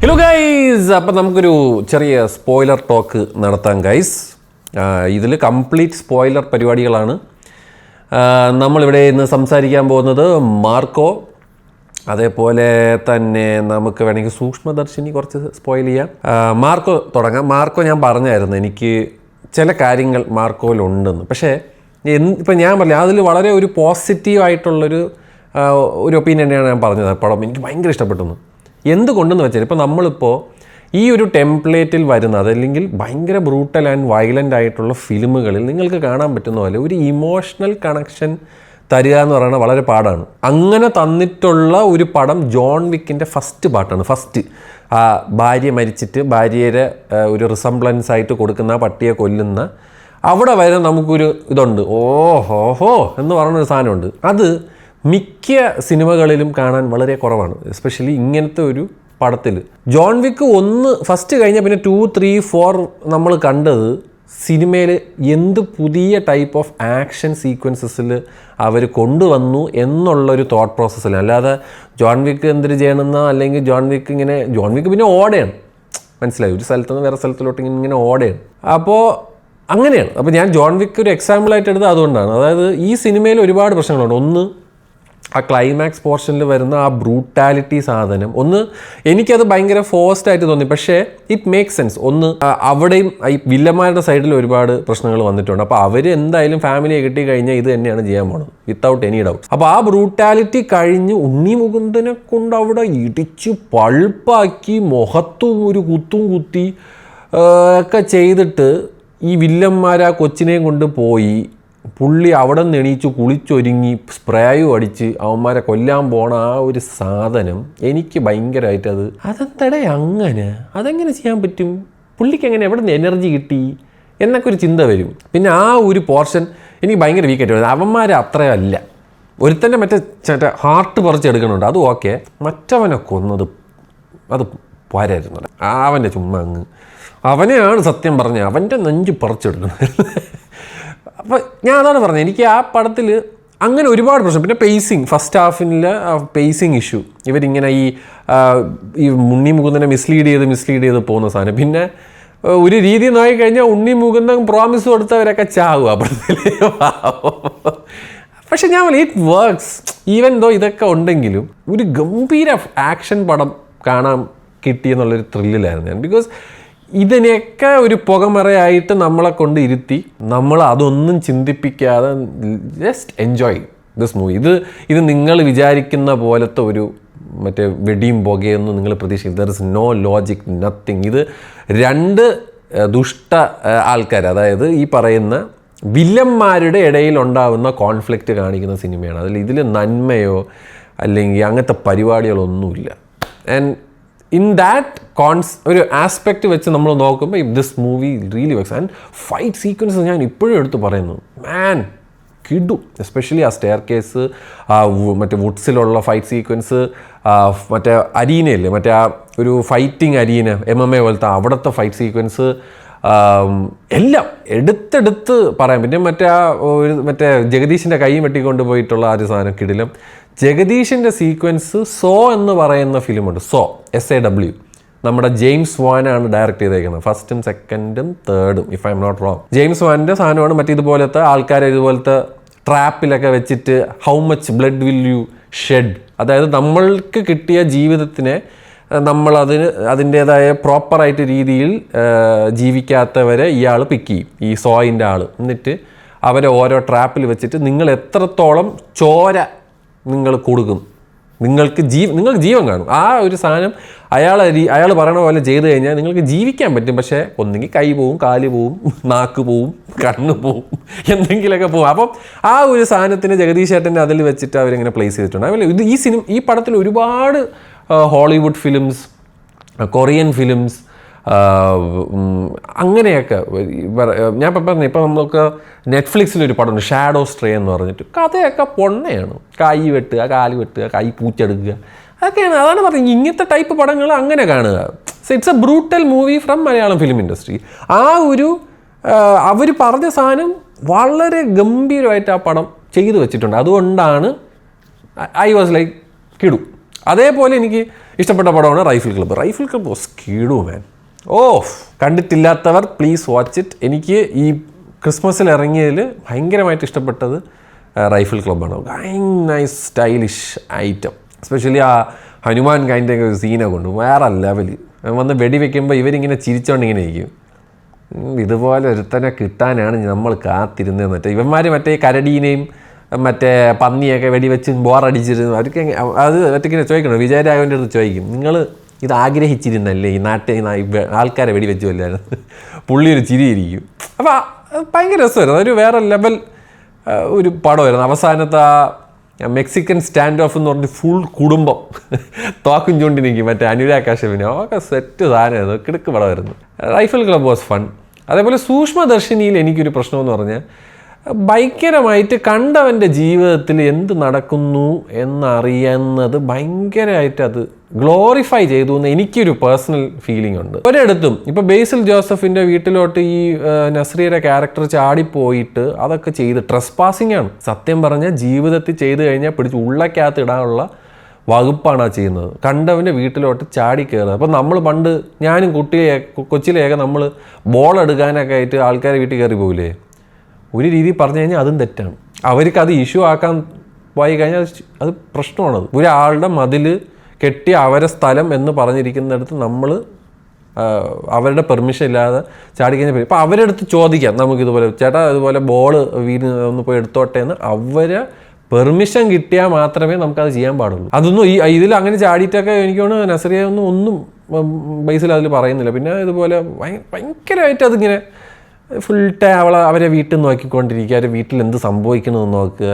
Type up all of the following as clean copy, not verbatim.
Hello guys, അപ്പം നമുക്കൊരു ചെറിയ സ്പോയിലർ ടോക്ക് നടത്താം ഗൈസ്. ഇതിൽ കംപ്ലീറ്റ് സ്പോയിലർ പരിപാടികളാണ്. നമ്മളിവിടെ ഇന്ന് സംസാരിക്കാൻ പോകുന്നത് മാർക്കോ, അതേപോലെ തന്നെ നമുക്ക് വേണമെങ്കിൽ സൂക്ഷ്മദർശിനി കുറച്ച് സ്പോയിൽ ചെയ്യാം. മാർക്കോ തുടങ്ങാം. മാർക്കോ ഞാൻ പറഞ്ഞായിരുന്നു എനിക്ക് ചില കാര്യങ്ങൾ മാർക്കോയിലുണ്ടെന്ന്. പക്ഷേ ഇപ്പം ഞാൻ പറഞ്ഞില്ല, അതിൽ വളരെ ഒരു പോസിറ്റീവായിട്ടുള്ളൊരു ഒപ്പീനിയൻ തന്നെയാണ് ഞാൻ പറഞ്ഞത്. പടം എനിക്ക് ഭയങ്കര ഇഷ്ടപ്പെട്ടു. എന്തുകൊണ്ടെന്ന് വെച്ചാൽ ഇപ്പോൾ നമ്മളിപ്പോൾ ഈ ഒരു ടെംപ്ലേറ്റിൽ വരുന്ന അതല്ലെങ്കിൽ ഭയങ്കര ബ്രൂട്ടൽ ആൻഡ് വയലൻ്റ് ആയിട്ടുള്ള ഫിലിമുകളിൽ നിങ്ങൾക്ക് കാണാൻ പറ്റുന്ന പോലെ ഒരു ഇമോഷണൽ കണക്ഷൻ തരിക എന്ന് പറയുന്നത് വളരെ പാടാണ്. അങ്ങനെ തന്നിട്ടുള്ള ഒരു പടം ജോൺ വിക്കിൻ്റെ ഫസ്റ്റ് പാർട്ടാണ്. ഫസ്റ്റ് ആ ഭാര്യ മരിച്ചിട്ട് ഭാര്യയുടെ ഒരു റിസംബ്ലൻസ് ആയിട്ട് കൊടുക്കുന്ന ആ പട്ടിയെ കൊല്ലുന്ന അവിടെ വരെ നമുക്കൊരു ഇതുണ്ട്. ഓഹോ എന്ന് പറയുന്നൊരു സാധനമുണ്ട്. അത് മിക്ക സിനിമകളിലും കാണാൻ വളരെ കുറവാണ്, എസ്പെഷ്യലി ഇങ്ങനത്തെ ഒരു പടത്തിൽ. ജോൺ വിക്ക് 1 ഫസ്റ്റ് കഴിഞ്ഞാൽ പിന്നെ 2, 3, 4 നമ്മൾ കണ്ടത് സിനിമയിൽ എന്ത് പുതിയ ടൈപ്പ് ഓഫ് ആക്ഷൻ സീക്വൻസസിൽ അവർ കൊണ്ടുവന്നു എന്നുള്ളൊരു തോട്ട് പ്രോസസ്സിലാണ്. അല്ലാതെ ജോൺ വിക്ക് എന്തിനു ചെയ്യണമെന്നോ അല്ലെങ്കിൽ ജോൺ വിക്ക് പിന്നെ ഓടയാണ്, മനസ്സിലായി, ഒരു സ്ഥലത്ത് നിന്ന് വേറെ സ്ഥലത്തിലോട്ട് ഇങ്ങനെ ഓടയാണ്. അപ്പോൾ അങ്ങനെയാണ്. അപ്പോൾ ഞാൻ ജോൺ വിക്ക് ഒരു എക്സാമ്പിളായിട്ട് എടുത്തത് അതുകൊണ്ടാണ്. അതായത് ഈ സിനിമയിൽ ഒരുപാട് പ്രശ്നങ്ങളുണ്ട്. ഒന്ന്, ആ ക്ലൈമാക്സ് പോർഷനിൽ വരുന്ന ആ ബ്രൂട്ടാലിറ്റി സാധനം എനിക്കത് ഭയങ്കര ഫോഴ്സ്ഡ് ആയിട്ട് തോന്നി. പക്ഷേ ഇറ്റ് മേക്ക് സെൻസ്. അവിടെയും ഈ വില്ലന്മാരുടെ സൈഡിൽ ഒരുപാട് പ്രശ്നങ്ങൾ വന്നിട്ടുണ്ട്. അപ്പോൾ അവർ എന്തായാലും ഫാമിലിയെ കിട്ടി കഴിഞ്ഞാൽ ഇത് തന്നെയാണ് ചെയ്യാൻ പോണത്, വിത്തൗട്ട് എനി ഡൗട്ട്. അപ്പോൾ ആ ബ്രൂട്ടാലിറ്റി കഴിഞ്ഞ് ഉണ്ണി മുകുന്ദനെ കൊണ്ട് അവിടെ ഇടിച്ച് പൾപ്പാക്കി മുഖത്തും ഒരു കുത്തും കുത്തി ഒക്കെ ചെയ്തിട്ട് ഈ വില്ലന്മാർ ആ കൊച്ചിനെയും കൊണ്ട് പോയി പുള്ളി അവിടെ നിന്ന് എണീച്ച് കുളിച്ചൊരുങ്ങി സ്പ്രേയും അടിച്ച് അവന്മാരെ കൊല്ലാൻ പോണ ആ ഒരു സാധനം എനിക്ക് ഭയങ്കരമായിട്ട് അതെന്തടേ അതെങ്ങനെ ചെയ്യാൻ പറ്റും, പുള്ളിക്ക് എങ്ങനെ എവിടെ നിന്ന് എനർജി കിട്ടി എന്നൊക്കെ ഒരു ചിന്ത വരും. പിന്നെ ആ ഒരു പോർഷൻ എനിക്ക് ഭയങ്കര വീക്കായിട്ട് വരുന്നത്. അവന്മാരെ അത്രയല്ല, ഒരുത്തൻ്റെ മറ്റേ ഹാർട്ട് പറിച്ചെടുക്കണുണ്ട്, അത് ഓക്കെ. മറ്റവനെ കൊന്നത് അത് പോരായിരുന്നു. അവൻ്റെ ചുമ്മാ അവനെയാണ് സത്യം പറഞ്ഞത്, അവൻ്റെ നെഞ്ച് പറിച്ചെടുക്കണം. അപ്പോൾ ഞാൻ അതാണ് പറഞ്ഞത്, എനിക്ക് ആ പടത്തിൽ അങ്ങനെ ഒരുപാട് പ്രശ്നം. പിന്നെ ഫസ്റ്റ് ഹാഫിലെ പേസിങ് ഇഷ്യൂ, ഇവരിങ്ങനെ ഈ ഉണ്ണി മുകുന്ദനെ മിസ്ലീഡ് ചെയ്ത് പോകുന്ന സാധനം. പിന്നെ ഒരു രീതി നോക്കി കഴിഞ്ഞാൽ ഉണ്ണി മുകുന്ദൻ പ്രോമിസ് കൊടുത്തവരൊക്കെ ചാവും ആ പടത്തിൽ. പക്ഷെ ഞാൻ ഇറ്റ് വർക്ക്സ്. ഈവൻ ദോ ഇതൊക്കെ ഉണ്ടെങ്കിലും ഒരു ഗംഭീര ആക്ഷൻ പടം കാണാൻ കിട്ടിയെന്നുള്ളൊരു ത്രില്ലിലായിരുന്നു ഞാൻ. ബിക്കോസ് ഇതിനെയൊക്കെ ഒരു പുകമറയായിട്ട് നമ്മളെ കൊണ്ട് ഇരുത്തി നമ്മൾ അതൊന്നും ചിന്തിപ്പിക്കാതെ ജസ്റ്റ് എൻജോയ് ദിസ് മൂവി. ഇത് നിങ്ങൾ വിചാരിക്കുന്ന പോലത്തെ ഒരു മറ്റേ വെടിയും പുകയൊന്നും നിങ്ങൾ പ്രതീക്ഷിക്കും. There is no logic, nothing. ഇത് 2 ദുഷ്ട ആൾക്കാർ, അതായത് ഈ പറയുന്ന വില്ലന്മാരുടെ ഇടയിൽ ഉണ്ടാകുന്ന കോൺഫ്ലിക്റ്റ് കാണിക്കുന്ന സിനിമയാണ്. ഇതിൽ നന്മയോ അല്ലെങ്കിൽ അങ്ങനത്തെ പരിപാടികളൊന്നുമില്ല. ആൻഡ് ഇൻ ദാറ്റ് ഒരു ആസ്പെക്റ്റ് വെച്ച് നമ്മൾ നോക്കുമ്പോൾ this movie really works. And fight sequences ഞാൻ ഇപ്പോഴും എടുത്ത് പറയുന്നു, മാൻ കിഡു. എസ്പെഷ്യലി ആ സ്റ്റെയർ കേസ്, മറ്റേ വുഡ്സിലുള്ള ഫൈറ്റ് സീക്വൻസ്, മറ്റേ അരീനയില്ലേ, മറ്റേ ആ ഒരു ഫൈറ്റിംഗ് അരീന MMA പോലത്തെ അവിടുത്തെ ഫൈറ്റ് സീക്വൻസ് എല്ലാം എടുത്തെടുത്ത് പറയാം. പിന്നെ മറ്റേ ജഗദീഷിൻ്റെ കൈ വെട്ടിക്കൊണ്ട് പോയിട്ടുള്ള ആ ഒരു സാധനം കിടിലം. ജഗദീഷിൻ്റെ സീക്വൻസ് സോ എന്ന് പറയുന്ന ഫിലിമുണ്ട്, SAW. നമ്മുടെ ജെയിംസ് വാനാണ് ഡയറക്റ്റ് ചെയ്തേക്കുന്നത്. 1st, 2nd, 3rd if I'm not wrong. James വാനിൻ്റെ സാധനമാണ്. ഇതുപോലത്തെ ആൾക്കാരെ ഇതുപോലത്തെ ട്രാപ്പിലൊക്കെ വെച്ചിട്ട് how much blood will you shed, അതായത് നമ്മൾക്ക് കിട്ടിയ ജീവിതത്തിനെ അതിൻ്റേതായ പ്രോപ്പറായിട്ട് രീതിയിൽ ജീവിക്കാത്തവരെ ഇയാൾ പിക്ക് ചെയ്യും, ഈ സോയിൻ്റെ ആൾ. എന്നിട്ട് അവരെ ഓരോ ട്രാപ്പിൽ വെച്ചിട്ട് നിങ്ങൾ എത്രത്തോളം ചോര നിങ്ങൾ കൊടുക്കും, നിങ്ങൾക്ക് ജീവൻ കാണും. ആ ഒരു സാധനം അയാൾ പറയണ പോലെ ചെയ്ത് കഴിഞ്ഞാൽ നിങ്ങൾക്ക് ജീവിക്കാൻ പറ്റും. പക്ഷേ ഒന്നെങ്കിൽ കൈ പോവും, കാല് പോവും, നാക്ക് പോവും, കണ്ണ് പോവും, എന്തെങ്കിലുമൊക്കെ പോവും. അപ്പം ആ ഒരു സാധനത്തിന് ജഗദീഷ് ചേട്ടനെ അതിൽ വെച്ചിട്ട് അവരിങ്ങനെ പ്ലേസ് ചെയ്തിട്ടുണ്ട്. അതുപോലെ ഈ പടത്തിൽ ഒരുപാട് ഹോളിവുഡ് ഫിലിംസ്, കൊറിയൻ ഫിലിംസ്, അങ്ങനെയൊക്കെ ഞാൻ പറഞ്ഞു. ഇപ്പം നമുക്ക് നെറ്റ്ഫ്ലിക്സിലൊരു പടമുണ്ട് ഷാഡോ സ്ട്രേ എന്ന് പറഞ്ഞിട്ട്, കഥയൊക്കെ പൊണ്ണയാണ്. കൈ വെട്ടുക, കാല് വെട്ടുക, കൈ പൂച്ചെടുക്കുക, അതൊക്കെയാണ്. അതാണ് പറഞ്ഞത്, ഇങ്ങനത്തെ ടൈപ്പ് പടങ്ങൾ അങ്ങനെ കാണുക. So it's A brutal movie from Malayalam film industry. ആ ഒരു അവർ പറഞ്ഞ സാധനം വളരെ ഗംഭീരമായിട്ട് ആ പടം ചെയ്തു വെച്ചിട്ടുണ്ട്. അതുകൊണ്ടാണ് ഐ വാസ് ലൈക്ക് കിടു. അതേപോലെ എനിക്ക് ഇഷ്ടപ്പെട്ട പടമാണ് rifle club. Rifle club was കീടു മാൻ. കണ്ടിട്ടില്ലാത്തവർ പ്ലീസ് വാച്ച് ഇറ്റ്. എനിക്ക് ഈ ക്രിസ്മസിൽ ഇറങ്ങിയതിൽ ഭയങ്കരമായിട്ട് ഇഷ്ടപ്പെട്ടത് റൈഫിൾ ക്ലബ്ബാണ്. Nice stylish item. എസ്പെഷ്യലി ആ ഹനുമാൻ കൈൻ്റെ ഒരു സീനെ കൊണ്ട് വേറെ ലെവൽ. വന്ന് വെടിവെക്കുമ്പോൾ ഇവരിങ്ങനെ ചിരിച്ചോണ്ട് ഇങ്ങനെ ഇരിക്കും. ഇതുപോലെ ഒരുത്തനെ കിട്ടാനാണ് നമ്മൾ കാത്തിരുന്നത്. ഇവന്മാർ മറ്റേ കരടീനെയും മറ്റേ പന്നിയൊക്കെ വെടിവെച്ച് ബോറടിച്ചിരുന്നു. അവർക്ക് അത് ഒറ്റയ്ക്കിനെ ചോദിക്കണം. വിജയരാഘവൻ്റെ അടുത്ത് ചോദിക്കും, നിങ്ങൾ ഇത് ആഗ്രഹിച്ചിരുന്നല്ലേ ഈ നാട്ടിൽ ആൾക്കാരെ വെടിവെച്ചു അല്ലായിരുന്നു. പുള്ളി ഒരു ചിരിയിരിക്കും. അപ്പോൾ ഭയങ്കര രസമായിരുന്നു. അതൊരു വേറെ ലെവൽ ഒരു പടമായിരുന്നു. അവസാനത്തെ ആ മെക്സിക്കൻ സ്റ്റാൻഡ് ഓഫ് എന്ന് പറഞ്ഞ് ഫുൾ കുടുംബം തോക്കും ചൂണ്ടി നിൽക്കും. മറ്റേ അനുരാഗ് കശ്യപിനെ ഒക്കെ സെറ്റ് സാധനമായിരുന്നു. കിടക്ക് പടമായിരുന്നു. Rifle club was fun. അതേപോലെ സൂക്ഷ്മദർശിനിയിൽ എനിക്കൊരു പ്രശ്നമെന്ന് പറഞ്ഞാൽ ഭയങ്കരമായിട്ട് കണ്ടവൻ്റെ ജീവിതത്തിൽ എന്ത് നടക്കുന്നു എന്നറിയുന്നത് ഭയങ്കരമായിട്ട് അത് ഗ്ലോറിഫൈ ചെയ്തു എന്ന് എനിക്കൊരു പേഴ്സണൽ ഫീലിംഗ് ഉണ്ട്. ഒരിടത്തും ഇപ്പോൾ ബേസിൽ ജോസഫിൻ്റെ വീട്ടിലോട്ട് ഈ നസ്രിയയുടെ ക്യാരക്ടർ ചാടിപ്പോയിട്ട് അതൊക്കെ ചെയ്ത് ട്രസ്പാസിംഗ് ആണ്. സത്യം പറഞ്ഞാൽ ജീവിതത്തിൽ ചെയ്ത് കഴിഞ്ഞാൽ പിടിച്ച് ഉള്ളക്കകത്ത് ഇടാനുള്ള വകുപ്പാണ് ആ ചെയ്യുന്നത്. കണ്ടവൻ്റെ വീട്ടിലോട്ട് ചാടി കയറുക. അപ്പോൾ നമ്മൾ പണ്ട് ഞാനും കൊച്ചിലെയൊക്കെ നമ്മൾ ബോൾ എടുക്കാനൊക്കെ ആയിട്ട് ആൾക്കാരെ വീട്ടിൽ കയറി പോകില്ലേ, ഒരു രീതിയിൽ പറഞ്ഞു കഴിഞ്ഞാൽ അതും തെറ്റാണ്. അവർക്ക് അത് ഇഷ്യൂ ആക്കാൻ പോയി കഴിഞ്ഞാൽ അത് പ്രശ്നമാണത്. ഒരാളുടെ മതിൽ കെട്ടി അവരെ സ്ഥലം എന്ന് പറഞ്ഞിരിക്കുന്നിടത്ത് നമ്മൾ അവരുടെ പെർമിഷൻ ഇല്ലാതെ ചാടിക്കഴിഞ്ഞാൽ പറ്റും. ഇപ്പോൾ അവരുടെ അടുത്ത് ചോദിക്കാം നമുക്കിതുപോലെ, ചേട്ടാ ഇതുപോലെ ബോള് വീട് ഒന്ന് പോയി എടുത്തോട്ടെ എന്ന് അവരെ പെർമിഷൻ കിട്ടിയാൽ മാത്രമേ നമുക്കത് ചെയ്യാൻ പാടുള്ളൂ. അതൊന്നും ഇതിൽ അങ്ങനെ ചാടിയിട്ടൊക്കെ എനിക്ക് തോന്നുന്നു നസ്രിയ ഒന്നും ബേസിൽ അതിൽ പറയുന്നില്ല. പിന്നെ ഇതുപോലെ ഭയങ്കരമായിട്ട് അതിങ്ങനെ ഫുൾ ടൈം അവരെ വീട്ടിൽ നോക്കിക്കൊണ്ടിരിക്കുക, അവരെ വീട്ടിൽ എന്ത് സംഭവിക്കണമെന്ന് നോക്കുക.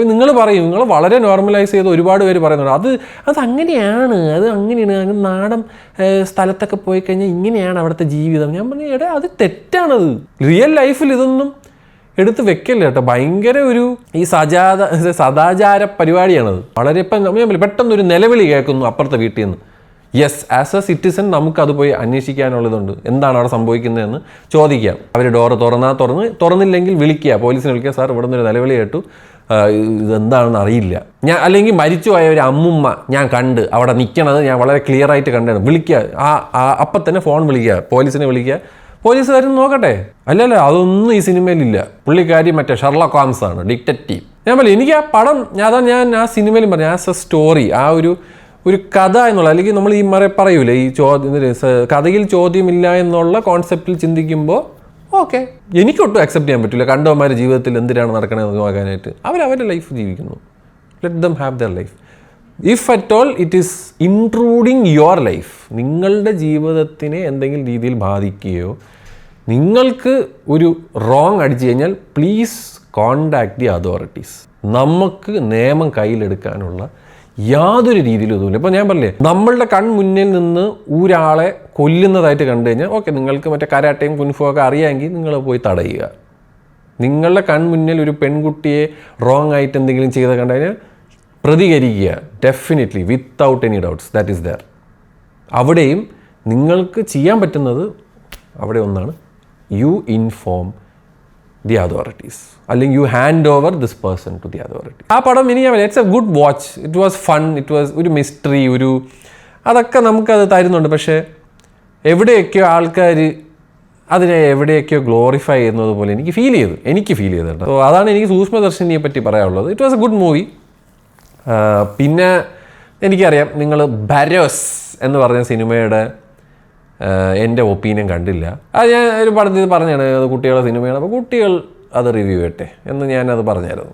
നിങ്ങൾ പറയും, നിങ്ങൾ വളരെ നോർമലൈസ് ചെയ്ത് ഒരുപാട് പേര് പറയുന്നുണ്ട് അതങ്ങനെയാണ്, അങ്ങ് നാടൻ സ്ഥലത്തൊക്കെ പോയി കഴിഞ്ഞാൽ ഇങ്ങനെയാണ് അവിടുത്തെ ജീവിതം. ഞാൻ പറഞ്ഞു, എടാ അത് തെറ്റാണത്. റിയൽ ലൈഫിൽ ഇതൊന്നും എടുത്ത് വെക്കല്ല കേട്ടോ. ഭയങ്കര ഒരു ഈ സദാചാര പരിപാടിയാണത്. വളരെ ഇപ്പം പെട്ടെന്നൊരു നിലവിളി കേൾക്കുന്നു അപ്പുറത്തെ വീട്ടിൽ നിന്ന്. യെസ്, ആസ് എ സിറ്റിസൺ നമുക്കത് പോയി അന്വേഷിക്കാനുള്ളതുണ്ട്. എന്താണ് അവിടെ സംഭവിക്കുന്നതെന്ന് ചോദിക്കാം. അവർ ഡോറ് തുറന്നില്ലെങ്കിൽ വിളിക്കുക, പോലീസിനെ വിളിക്കുക. സാർ ഇവിടെ നിന്നൊരു നിലവിളി കേട്ടു, ഇതെന്താണെന്ന് അറിയില്ല. അല്ലെങ്കിൽ മരിച്ചുപോയ ഒരു അമ്മുമ്മ ഞാൻ കണ്ട് അവിടെ നിൽക്കണത് ഞാൻ വളരെ ക്ലിയർ ആയിട്ട് കണ്ടാണ്. വിളിക്കുക, അപ്പം തന്നെ ഫോൺ വിളിക്കുക, പോലീസിനെ വിളിക്കുക. പോലീസുകാരും നോക്കട്ടെ. അല്ലല്ല, അതൊന്നും ഈ സിനിമയിലില്ല. പുള്ളിക്കാരി മറ്റേ ഷെർലോക്ക് ഹോംസ് ആണ്, ഡിറ്റക്റ്റീവ്. ഞാൻ പറഞ്ഞു, എനിക്ക് ആ പടം ഞാൻ ആ സിനിമയിലും പറഞ്ഞു, ആസ് എ സ്റ്റോറി, ആ ഒരു കഥ എന്നുള്ള, അല്ലെങ്കിൽ നമ്മൾ ഈ പറയൂലേ ഈ കഥയിൽ ചോദ്യമില്ല എന്നുള്ള കോൺസെപ്റ്റിൽ ചിന്തിക്കുമ്പോൾ ഓക്കെ, എനിക്കൊട്ടും അക്സെപ്റ്റ് ചെയ്യാൻ പറ്റില്ല. കണ്ടവന്മാരുടെ ജീവിതത്തിൽ എന്തിനാണ് നടക്കണമെന്ന് നോക്കാനായിട്ട്. അവരവരുടെ ലൈഫ് ജീവിക്കുന്നു. Let them have their life. If at all it is intruding your life, നിങ്ങളുടെ ജീവിതത്തിനെ എന്തെങ്കിലും രീതിയിൽ ബാധിക്കുകയോ നിങ്ങൾക്ക് ഒരു റോങ് അടിച്ചു കഴിഞ്ഞാൽ പ്ലീസ് കോണ്ടാക്ട് ദി അതോറിറ്റീസ്. നമുക്ക് നിയമം കയ്യിലെടുക്കാനുള്ള യാതൊരു രീതിയിലും ഇതുമില്ല. ഇപ്പോൾ ഞാൻ പറഞ്ഞില്ലേ, നമ്മളുടെ കൺമുന്നിൽ നിന്ന് ഒരാളെ കൊല്ലുന്നതായിട്ട് കണ്ടു കഴിഞ്ഞാൽ ഓക്കെ, നിങ്ങൾക്ക് മറ്റേ കരാട്ടയും കുൻഫും ഒക്കെ അറിയാമെങ്കിൽ നിങ്ങൾ പോയി തടയുക. നിങ്ങളുടെ കൺമുന്നിൽ ഒരു പെൺകുട്ടിയെ റോങ് ആയിട്ട് എന്തെങ്കിലും ചെയ്ത് കണ്ടു കഴിഞ്ഞാൽ പ്രതികരിക്കുക. Definitely, without any doubts, that is there. അവിടെയും നിങ്ങൾക്ക് ചെയ്യാൻ പറ്റുന്നത് അവിടെ ഒന്നാണ്, യു ഇൻഫോം ദി അതോറിറ്റീസ്, അല്ലെങ്കിൽ you hand over this person to the authority. ആ പടം ഇനി it's a good watch. It was fun, it was ഒരു മിസ്റ്ററി, അതൊക്കെ നമുക്കത് തരുന്നുണ്ട്. പക്ഷേ എവിടെയൊക്കെയോ ആൾക്കാർ അതിനെ എവിടെയൊക്കെയോ ഗ്ലോറിഫൈ ചെയ്യുന്നത് പോലെ എനിക്ക് ഫീൽ ചെയ്തിട്ടുണ്ട്. സോ അതാണ് എനിക്ക് സൂക്ഷ്മദർശിനിയെ പറ്റി പറയാനുള്ളത്. It was A good movie. പിന്നെ എനിക്കറിയാം നിങ്ങൾ ഭരോസ് എന്ന് പറഞ്ഞ സിനിമയുടെ എൻ്റെ ഒപ്പീനിയൻ കണ്ടില്ല. അത് ഞാൻ ഒരു പടത്തിൽ പറഞ്ഞാണ്, അത് കുട്ടികളുടെ സിനിമയാണ്, അപ്പോൾ കുട്ടികൾ അത് റിവ്യൂ ചെയ്യട്ടെ എന്ന് ഞാനത് പറഞ്ഞായിരുന്നു.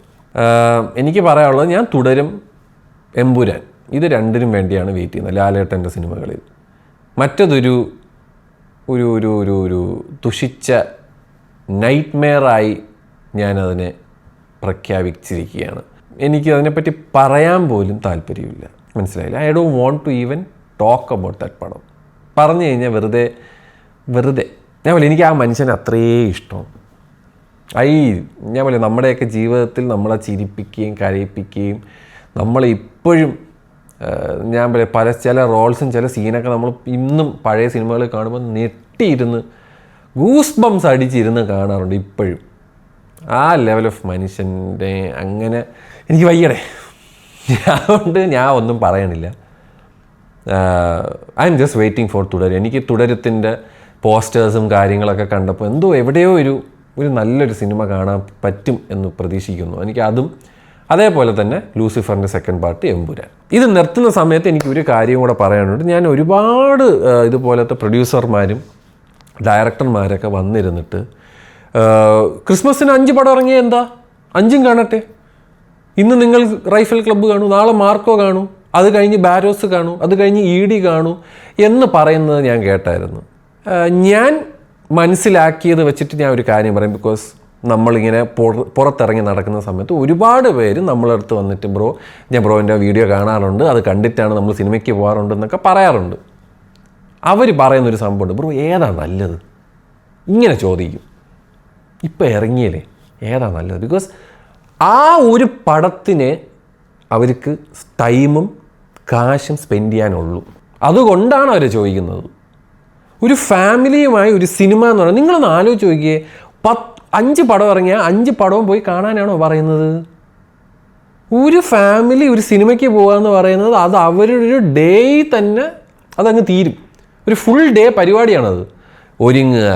എനിക്ക് പറയാനുള്ളത്, ഞാൻ തുടരും, എമ്പുരാൻ, ഇത് രണ്ടിനും വേണ്ടിയാണ് വെയിറ്റ് ചെയ്യുന്നത് ലാലേട്ടൻ്റെ സിനിമകളിൽ. മറ്റതൊരു ഒരു ഒരു ഒരു ഒരു തുഷിച്ച നൈറ്റ്മെയറായി ഞാനതിനെ പ്രഖ്യാപിച്ചിരിക്കുകയാണ്. എനിക്ക് അതിനെപ്പറ്റി പറയാൻ പോലും താല്പര്യമില്ല. മനസ്സിലായില്ല. I don't want to even talk about that പടം. പറഞ്ഞു കഴിഞ്ഞാൽ വെറുതെ ഞാൻ പോലെ എനിക്ക് ആ മനുഷ്യനെ അത്രയേ ഇഷ്ടമാണ്. ഞാൻ പോലെ നമ്മുടെയൊക്കെ ജീവിതത്തിൽ നമ്മളെ ചിരിപ്പിക്കുകയും കരയിപ്പിക്കുകയും നമ്മളിപ്പോഴും ഞാൻ പോലെ ചില റോൾസും ചില സീനൊക്കെ നമ്മൾ ഇന്നും പഴയ സിനിമകൾ കാണുമ്പോൾ നെട്ടിയിരുന്ന് ഗൂസ് ബംസ് അടിച്ചിരുന്ന് കാണാറുണ്ട് ഇപ്പോഴും. ആ ലെവൽ ഓഫ് മനുഷ്യൻ്റെ അങ്ങനെ എനിക്ക് വയ്യടേ. അതുകൊണ്ട് ഞാൻ ഒന്നും പറയണില്ല. I am just waiting for തുടർ. എനിക്ക് തുടരത്തിൻ്റെ പോസ്റ്റേഴ്സും കാര്യങ്ങളൊക്കെ കണ്ടപ്പോൾ എന്തോ എവിടെയോ ഒരു നല്ലൊരു സിനിമ കാണാൻ പറ്റും എന്ന് പ്രതീക്ഷിക്കുന്നു. എനിക്ക് അതും അതേപോലെ തന്നെ ലൂസിഫറിൻ്റെ സെക്കൻഡ് പാർട്ട് എമ്പുരാൻ. ഇത് നിർത്തുന്ന സമയത്ത് എനിക്ക് ഒരു കാര്യം കൂടെ പറയാനുണ്ട്. ഞാൻ ഒരുപാട് ഇതുപോലത്തെ പ്രൊഡ്യൂസർമാരും ഡയറക്ടർമാരൊക്കെ വന്നിരുന്നിട്ട് ക്രിസ്മസിന് 5 പടം ഇറങ്ങിയ എന്താ 5ഉം കാണട്ടെ, ഇന്ന് നിങ്ങൾ റൈഫിൾ ക്ലബ്ബ് കാണൂ, നാളെ മാർക്കോ കാണൂ, അത് കഴിഞ്ഞ് ബാരോസ് കാണൂ, അത് കഴിഞ്ഞ് ED കാണൂ എന്ന് പറയുന്നത് ഞാൻ കേട്ടായിരുന്നു. ഞാൻ മനസ്സിലാക്കിയത് വെച്ചിട്ട് ഞാൻ ഒരു കാര്യം പറയും. ബിക്കോസ് നമ്മളിങ്ങനെ പുറത്തിറങ്ങി നടക്കുന്ന സമയത്ത് ഒരുപാട് പേര് നമ്മളടുത്ത് വന്നിട്ട് ഞാൻ ബ്രോൻ്റെ വീഡിയോ കാണാറുണ്ട്, അത് കണ്ടിട്ടാണ് നമ്മൾ സിനിമയ്ക്ക് പോകാറുണ്ട് എന്നൊക്കെ പറയാറുണ്ട്. അവർ പറയുന്നൊരു സംഭവമുണ്ട്, ബ്രോ ഏതാ നല്ലത് ഇങ്ങനെ ചോദിക്കും. ഇപ്പം ഇറങ്ങിയല്ലേ ഏതാ നല്ലത്? ബിക്കോസ് ആ ഒരു പടത്തിന് അവർക്ക് ടൈമും കാശും സ്പെൻഡ് ചെയ്യാനുള്ളൂ. അതുകൊണ്ടാണ് അവർ ചോദിക്കുന്നത്. ഒരു ഫാമിലിയുമായി ഒരു സിനിമ എന്ന് പറഞ്ഞാൽ നിങ്ങളൊന്ന് ആലോചിച്ച് നോക്കിയേ, 5 പടം ഇറങ്ങിയാൽ 5 പടവും പോയി കാണാനാണോ പറയുന്നത്? ഒരു ഫാമിലി ഒരു സിനിമയ്ക്ക് പോകുക പറയുന്നത് അത് അവരുടെ ഒരു ഡേ തന്നെ അതങ്ങ് തീരും. ഒരു ഫുൾ ഡേ പരിപാടിയാണത്. ഒരുങ്ങുക,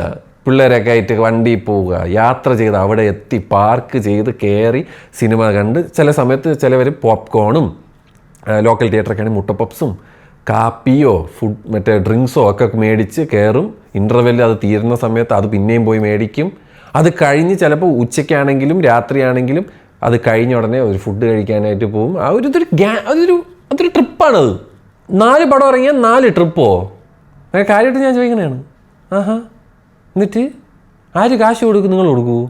പിള്ളേരൊക്കെ ആയിട്ട് വണ്ടിയിൽ പോവുക, യാത്ര ചെയ്ത് അവിടെ എത്തി പാർക്ക് ചെയ്ത് കയറി സിനിമ കണ്ട്, ചില സമയത്ത് ചിലവർ പോപ്കോണും ലോക്കൽ തിയേറ്ററൊക്കെയാണെങ്കിൽ മുട്ടപ്പപ്സും കാപ്പിയോ മറ്റേ ഡ്രിങ്ക്സോ ഒക്കെ മേടിച്ച് കയറും. ഇൻ്റർവെല്ലിൽ അത് തീരുന്ന സമയത്ത് അത് പിന്നെയും പോയി മേടിക്കും. അത് കഴിഞ്ഞ് ചിലപ്പോൾ ഉച്ചയ്ക്കാണെങ്കിലും രാത്രിയാണെങ്കിലും അത് കഴിഞ്ഞ ഉടനെ ഒരു ഫുഡ് കഴിക്കാനായിട്ട് പോകും. അതൊരു ട്രിപ്പാണത്. 4 പടം ഇറങ്ങിയാൽ 4 ട്രിപ്പോ? കാര്യമായിട്ട് ഞാൻ ചോദിക്കണതാണ്. എന്നിട്ട് ആര് കാശ് കൊടുക്കും? നിങ്ങൾ കൊടുക്കുമോ?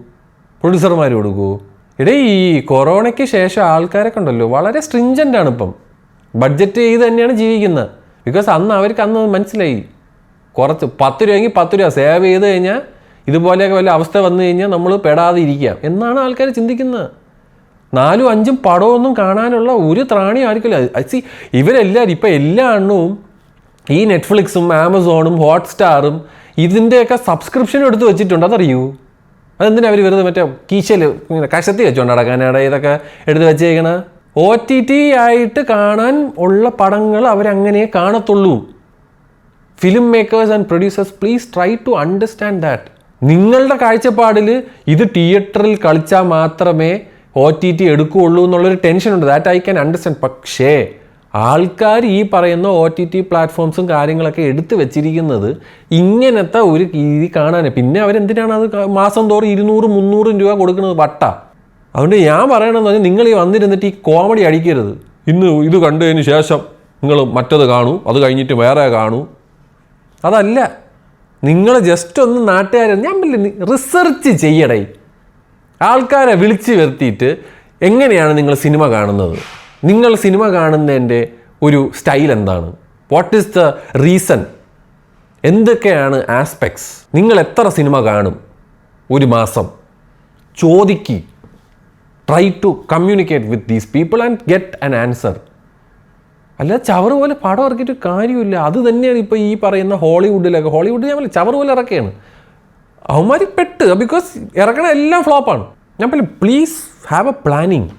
പ്രൊഡ്യൂസർമാർ കൊടുക്കുമോ? ഈ കൊറോണയ്ക്ക് ശേഷം ആൾക്കാരൊക്കെ ഉണ്ടല്ലോ വളരെ സ്ട്രിഞ്ചൻ്റാണ് ഇപ്പം. ബഡ്ജറ്റ് ചെയ്ത് തന്നെയാണ് ജീവിക്കുന്നത്. ബിക്കോസ് അവർക്ക് മനസ്സിലായി കുറച്ച് 10 രൂപയെങ്കിൽ 10 രൂപ സേവ് ചെയ്ത് കഴിഞ്ഞാൽ ഇതുപോലെയൊക്കെ വല്ല അവസ്ഥ വന്നു കഴിഞ്ഞാൽ നമ്മൾ പെടാതെ ഇരിക്കാം എന്നാണ് ആൾക്കാർ ചിന്തിക്കുന്നത്. 4ഉം 5ഉം പടമൊന്നും കാണാനുള്ള ഒരു ത്രാണി ആയിരിക്കില്ല. ഇവരെല്ലാവരും ഇപ്പം എല്ലാ എണ്ണവും ഈ നെറ്റ്ഫ്ലിക്സും ആമസോണും ഹോട്ട്സ്റ്റാറും ഇതിൻ്റെയൊക്കെ സബ്സ്ക്രിപ്ഷൻ എടുത്ത് വെച്ചിട്ടുണ്ട്. അതറിയൂ? അതെന്തിനാ അവർ വെറുതെ മറ്റേ കീശയിൽ ഇങ്ങനെ കഷത്തി വെച്ചോണ്ട് നടക്കാനാണ് ഇതൊക്കെ എടുത്ത് വെച്ചേക്കണ? OTT ആയിട്ട് കാണാൻ ഉള്ള പടങ്ങൾ അവരങ്ങനെ കാണത്തുള്ളൂ. Film makers and producers please try to understand that. നിങ്ങളുടെ കാഴ്ചപ്പാടിൽ ഇത് തിയേറ്ററിൽ കളിച്ചാൽ മാത്രമേ OTT എടുക്കുകയുള്ളൂ എന്നുള്ളൊരു ടെൻഷനുണ്ട്. That I can understand. പക്ഷേ ആൾക്കാർ ഈ പറയുന്ന OTT പ്ലാറ്റ്ഫോംസും കാര്യങ്ങളൊക്കെ എടുത്ത് വെച്ചിരിക്കുന്നത് ഇങ്ങനത്തെ ഒരു രീതി കാണാൻ. പിന്നെ അവരെന്തിനാണ് അത് മാസം തോറും 200-300 രൂപ കൊടുക്കുന്നത്? വട്ട. അതുകൊണ്ട് ഞാൻ പറയണമെന്ന് പറഞ്ഞാൽ നിങ്ങൾ ഈ വന്നിരുന്നിട്ട് ഈ കോമഡി അടിക്കരുത്. ഇന്ന് ഇത് കണ്ടതിന് ശേഷം നിങ്ങൾ മറ്റത് കാണൂ, അത് കഴിഞ്ഞിട്ട് വേറെ കാണൂ. അതല്ല, നിങ്ങൾ ജസ്റ്റ് ഒന്ന് ഞാൻ റിസർച്ച് ചെയ്യടേ. ആൾക്കാരെ വിളിച്ച് വരുത്തിയിട്ട് എങ്ങനെയാണ് നിങ്ങൾ സിനിമ കാണുന്നത്, നിങ്ങൾ സിനിമ കാണുന്നതിൻ്റെ ഒരു സ്റ്റൈൽ എന്താണ്, വാട്ട് ഈസ് ദ റീസൺ, എന്തൊക്കെയാണ് ആസ്പെക്ട്സ്, നിങ്ങൾ എത്ര സിനിമ കാണും ഒരു മാസം? ചോദിക്ക്. Try to communicate with these people and get an answer. അല്ല ചവറ് പോലെ പടം ഇറക്കിയിട്ട് കാര്യമില്ല. അത് തന്നെയാണ് ഇപ്പോൾ ഈ പറയുന്ന ഹോളിവുഡ് ഞാൻ പറയും ചവറ് പോലെ ഇറക്കുകയാണ്. അവന്മാർ പെട്ട്. ബിക്കോസ് ഇറക്കണ എല്ലാം ഫ്ലോപ്പാണ്. ഞാൻ പറയും പ്ലീസ് ഹാവ് എ പ്ലാനിങ്.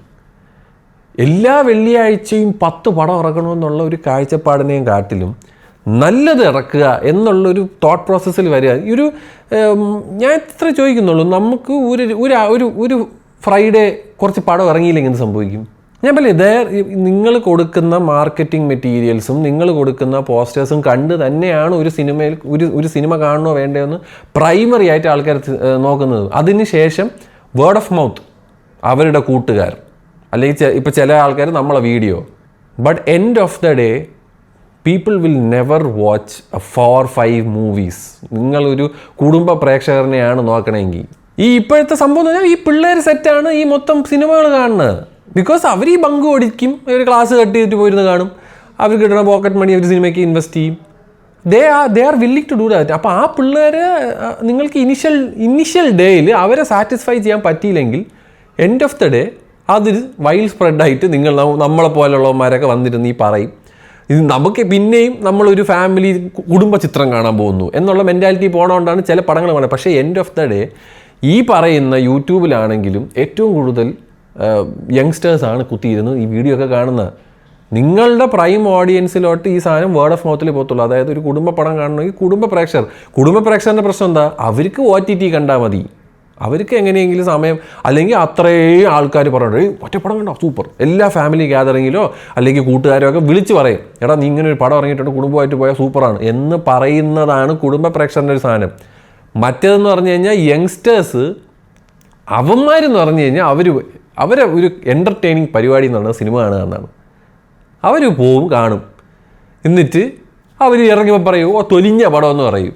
എല്ലാ വെള്ളിയാഴ്ചയും 10 പടം ഇറക്കണമെന്നുള്ള ഒരു കാഴ്ചപ്പാടിനെയും കാട്ടിലും നല്ലത് ഇറക്കുക എന്നുള്ളൊരു തോട്ട് പ്രോസസ്സിൽ വരിക. ഞാൻ ഇത്ര ചോദിക്കുന്നുള്ളൂ, നമുക്ക് ഒരു ഫ്രൈഡേ കുറച്ച് പടം ഇറങ്ങിയില്ലെങ്കിൽ എന്ത് സംഭവിക്കും? ഞാൻ പറയേ നിങ്ങൾ കൊടുക്കുന്ന മാർക്കറ്റിംഗ് മെറ്റീരിയൽസും നിങ്ങൾ കൊടുക്കുന്ന പോസ്റ്റേഴ്സും കണ്ട് തന്നെയാണ് ഒരു സിനിമയിൽ ഒരു സിനിമ കാണണോ വേണ്ടതെന്ന് പ്രൈമറി ആയിട്ട് ആൾക്കാർ നോക്കുന്നത്. അതിനുശേഷം വേർഡ് ഓഫ് മൗത്ത്, അവരുടെ കൂട്ടുകാർ, അല്ലെങ്കിൽ ഇപ്പോൾ ചില ആൾക്കാർ നമ്മളെ video. But end of the day people will never watch 4-5 movies. നിങ്ങളൊരു കുടുംബ പ്രേക്ഷകരനെയാണ് നോക്കണമെങ്കിൽ ഈ ഇപ്പോഴത്തെ സംഭവം എന്ന് പറഞ്ഞാൽ ഈ പിള്ളേർ സെറ്റാണ് ഈ മൊത്തം സിനിമകൾ കാണുന്നത്. ബിക്കോസ് അവർ ഈ ബങ്ക് ഓടിക്കും, ഒരു ക്ലാസ് കട്ട് ചെയ്തിട്ട് പോയിരുന്ന് കാണും, അവർ കിട്ടുന്ന പോക്കറ്റ് മണി അവർ സിനിമയ്ക്ക് ഇൻവെസ്റ്റ് ചെയ്യും. They are willing to do that. അപ്പോൾ ആ പിള്ളേർ നിങ്ങൾക്ക് ഇനിഷ്യൽ ഡേയിൽ അവരെ സാറ്റിസ്ഫൈ ചെയ്യാൻ പറ്റിയില്ലെങ്കിൽ എൻഡ് ഓഫ് ദ ഡേ അതിൽ വൈൽഡ് സ്പ്രെഡായിട്ട് നമ്മളെ പോലുള്ളവന്മാരൊക്കെ വന്നിരുന്ന് ഈ പറയും. ഇത് നമുക്ക് പിന്നെയും നമ്മളൊരു ഫാമിലി കുടുംബ ചിത്രം കാണാൻ പോകുന്നു എന്നുള്ള മെൻറ്റാലിറ്റി പോകണോണ്ടാണ് ചില പടങ്ങൾ കാണുന്നത്. പക്ഷേ എൻഡ് ഓഫ് ദ ഡേ ഈ പറയുന്ന യൂട്യൂബിലാണെങ്കിലും ഏറ്റവും കൂടുതൽ യങ്സ്റ്റേഴ്സാണ് കുത്തിയിരുന്ന് ഈ വീഡിയോ ഒക്കെ കാണുന്നത്. നിങ്ങളുടെ പ്രൈം ഓഡിയൻസിലോട്ട് ഈ സാധനം വേർഡ് ഓഫ് മൗത്തിൽ പോകത്തുള്ളൂ. അതായത് ഒരു കുടുംബ പടം കാണണമെങ്കിൽ കുടുംബ പ്രേക്ഷകരുടെ പ്രശ്നം എന്താ? അവർക്ക് OTT കണ്ടാൽ മതി. അവർക്ക് എങ്ങനെയെങ്കിലും സമയം, അല്ലെങ്കിൽ അത്രയും ആൾക്കാർ പറയുന്നത് ഒറ്റ പടം കണ്ടോ സൂപ്പർ, എല്ലാ ഫാമിലി ഗ്യാതറിങ്ങിലോ അല്ലെങ്കിൽ കൂട്ടുകാരോ ഒക്കെ വിളിച്ച് പറയും, എടാ നീ ഇങ്ങനെ ഒരു പടം ഇറങ്ങിയിട്ടുണ്ട് കുടുംബമായിട്ട് പോയാൽ സൂപ്പറാണ് എന്ന് പറയുന്നതാണ് കുടുംബ പ്രേക്ഷകരുടെ ഒരു സാധനം. മറ്റേതെന്ന് പറഞ്ഞു കഴിഞ്ഞാൽ യങ്സ്റ്റേഴ്സ് അവന്മാരെന്ന് പറഞ്ഞു കഴിഞ്ഞാൽ അവരെ ഒരു എൻ്റർടൈനിങ് പരിപാടി എന്ന് പറഞ്ഞാൽ സിനിമ കാണുക എന്നാണ്. അവർ പോവും കാണും, എന്നിട്ട് അവർ ഇറങ്ങിയപ്പോൾ പറയും തൊലിഞ്ഞ പടം എന്ന് പറയും.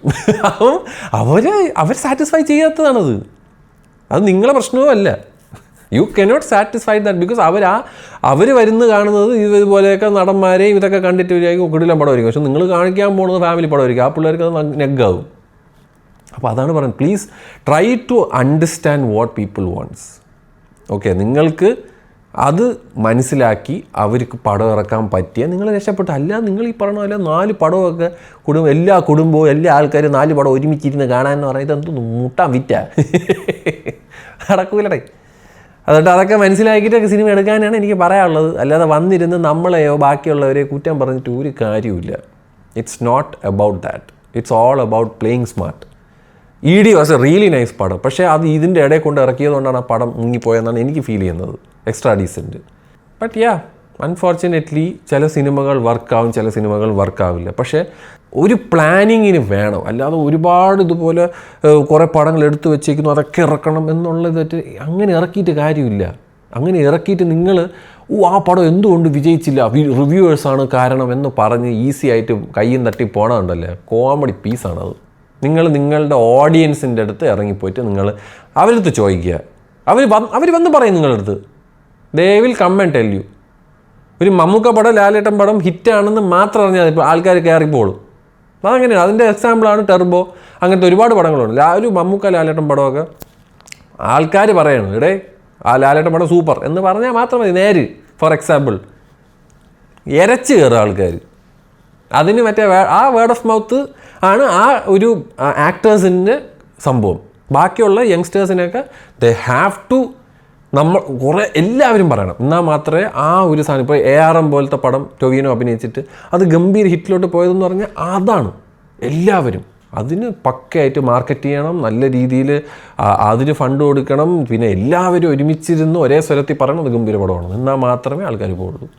അവർ സാറ്റിസ്ഫൈ ചെയ്യാത്തതാണത്. അത് നിങ്ങളെ പ്രശ്നവും അല്ല. You cannot satisfy that because അവർ വരുന്ന കാണുന്നത് ഇതുപോലെയൊക്കെ നടന്മാരെയും ഇതൊക്കെ കണ്ടിട്ട് ഒരു കിടിലം പടമായിരിക്കും. പക്ഷെ നിങ്ങൾ കാണിക്കാൻ പോകുന്നത് ഫാമിലി പടമായിരിക്കും. ആ പിള്ളേർക്ക് അത് നെഗ്ഗാവും. അപ്പോൾ അതാണ് പറയുന്നത്, please try to understand what people wants. Okay, നിങ്ങൾക്ക് അത് മനസ്സിലാക്കി അവർക്ക് പടം ഇറക്കാൻ പറ്റിയാൽ നിങ്ങൾ രക്ഷപ്പെട്ടു. അല്ല നിങ്ങൾ ഈ പറഞ്ഞ പോലെ 4 പടമൊക്കെ എല്ലാ കുടുംബവും എല്ലാ ആൾക്കാരും 4 പടം ഒരുമിച്ചിരുന്ന് കാണാമെന്ന് പറയുന്നത് എന്ത് മുട്ടാൻ വിറ്റാ നടക്കൂലടേ. അതുകൊണ്ട് അതൊക്കെ മനസ്സിലാക്കിയിട്ടൊക്കെ സിനിമ എടുക്കാനാണ് എനിക്ക് പറയാനുള്ളത്. അല്ലാതെ വന്നിരുന്ന് നമ്മളെയോ ബാക്കിയുള്ളവരെയോ കുറ്റം പറഞ്ഞിട്ട് ഒരു കാര്യമില്ല. It's not about that. It's all about playing smart. ED was a really nice പടം. പക്ഷേ അത് ഇതിൻ്റെ ഇടയിൽ കൊണ്ട് ഇറക്കിയതുകൊണ്ടാണ് ആ പടം മുങ്ങിപ്പോയെന്നാണ് എനിക്ക് ഫീൽ ചെയ്യുന്നത്. Extra decent. ബട്ട് അൺഫോർച്ചുനേറ്റ്ലി ചില സിനിമകൾ വർക്കാവും, ചില സിനിമകൾ വർക്കാവില്ല. പക്ഷേ ഒരു പ്ലാനിങ്ങിന് വേണം. അല്ലാതെ ഒരുപാട് ഇതുപോലെ കുറേ പടങ്ങൾ എടുത്തു വെച്ചേക്കുന്നു അതൊക്കെ ഇറക്കണം എന്നുള്ളത് അങ്ങനെ ഇറക്കിയിട്ട് കാര്യമില്ല. അങ്ങനെ ഇറക്കിയിട്ട് നിങ്ങൾ ആ പടം എന്തുകൊണ്ട് വിജയിച്ചില്ല, റിവ്യൂവേഴ്സാണ് കാരണം എന്ന് പറഞ്ഞ് ഈസി ആയിട്ട് കയ്യും തട്ടി പോണതുണ്ടല്ലേ, കോമഡി പീസാണത്. നിങ്ങളുടെ ഓഡിയൻസിൻ്റെ അടുത്ത് ഇറങ്ങിപ്പോയിട്ട് നിങ്ങൾ അവരടുത്ത് ചോദിക്കുക. അവർ വന്ന് പറയും നിങ്ങളുടെ അടുത്ത്. They will come and tell you. ഒരു മമ്മൂക്ക പടം ലാലേട്ടൻ പടം ഹിറ്റാണെന്ന് മാത്രം അറിഞ്ഞാൽ ഇപ്പോൾ ആൾക്കാർ കയറിപ്പോളും. അതങ്ങനെയാണ്. അതിൻ്റെ എക്സാമ്പിളാണ് ടെർബോ. അങ്ങനത്തെ ഒരുപാട് പടങ്ങളുണ്ട്. ഒരു മമ്മൂക്ക ലാലേട്ടൻ പടമൊക്കെ ആൾക്കാർ പറയണം, എടേ ആ ലാലേട്ടൻ പടം സൂപ്പർ എന്ന് പറഞ്ഞാൽ മാത്രം മതി. നേര് ഫോർ എക്സാമ്പിൾ ഇരച്ച് കയറുക ആൾക്കാർ. അതിന് ആ വേർഡ് ഓഫ് മൗത്ത് ആണ് ആ ഒരു ആക്ടേഴ്സിൻ്റെ സംഭവം. ബാക്കിയുള്ള യങ്സ്റ്റേഴ്സിനെയൊക്കെ ദേ ഹാവ് ടു എല്ലാവരും പറയണം. എന്നാൽ മാത്രമേ ആ ഒരു സാധനം, ഇപ്പോൾ ARM പോലത്തെ പടം ടൊവിനോ അഭിനയിച്ചിട്ട് അത് ഗംഭീര ഹിറ്റിലോട്ട് പോയതെന്ന് പറഞ്ഞാൽ അതാണ്. എല്ലാവരും അതിന് പക്കയായിട്ട് മാർക്കറ്റ് ചെയ്യണം, നല്ല രീതിയിൽ അതിന് ഫണ്ട് കൊടുക്കണം, പിന്നെ എല്ലാവരും ഒരുമിച്ചിരുന്ന് ഒരേ സ്വരത്തിൽ പറയണം അത് ഗംഭീര പടമാണ്. എന്നാൽ മാത്രമേ ആൾക്കാർ പോകുള്ളൂ.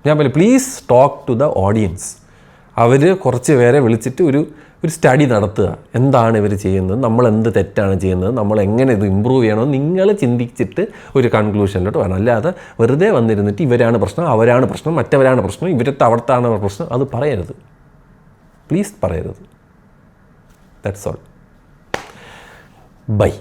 ഞാൻ പറയും please talk to the audience. അവർ കുറച്ച് പേരെ വിളിച്ചിട്ട് ഒരു സ്റ്റഡി നടത്തുക. എന്താണ് ഇവർ ചെയ്യുന്നത്, നമ്മൾ എന്ത് തെറ്റാണ് ചെയ്യുന്നത്, നമ്മൾ എങ്ങനെ ഇത് ഇമ്പ്രൂവ് ചെയ്യണമെന്ന് നിങ്ങൾ ചിന്തിച്ചിട്ട് ഒരു കൺക്ലൂഷനിലോട്ട് വേണം. അല്ലാതെ വെറുതെ വന്നിരുന്നിട്ട് ഇവരാണ് പ്രശ്നം, അവരാണ് പ്രശ്നം, മറ്റവരാണ് പ്രശ്നം, ഇവരത്തെ അവിടുത്താണ് പ്രശ്നം, അത് പറയരുത്. പ്ലീസ് പറയരുത്. That's all. ബൈ.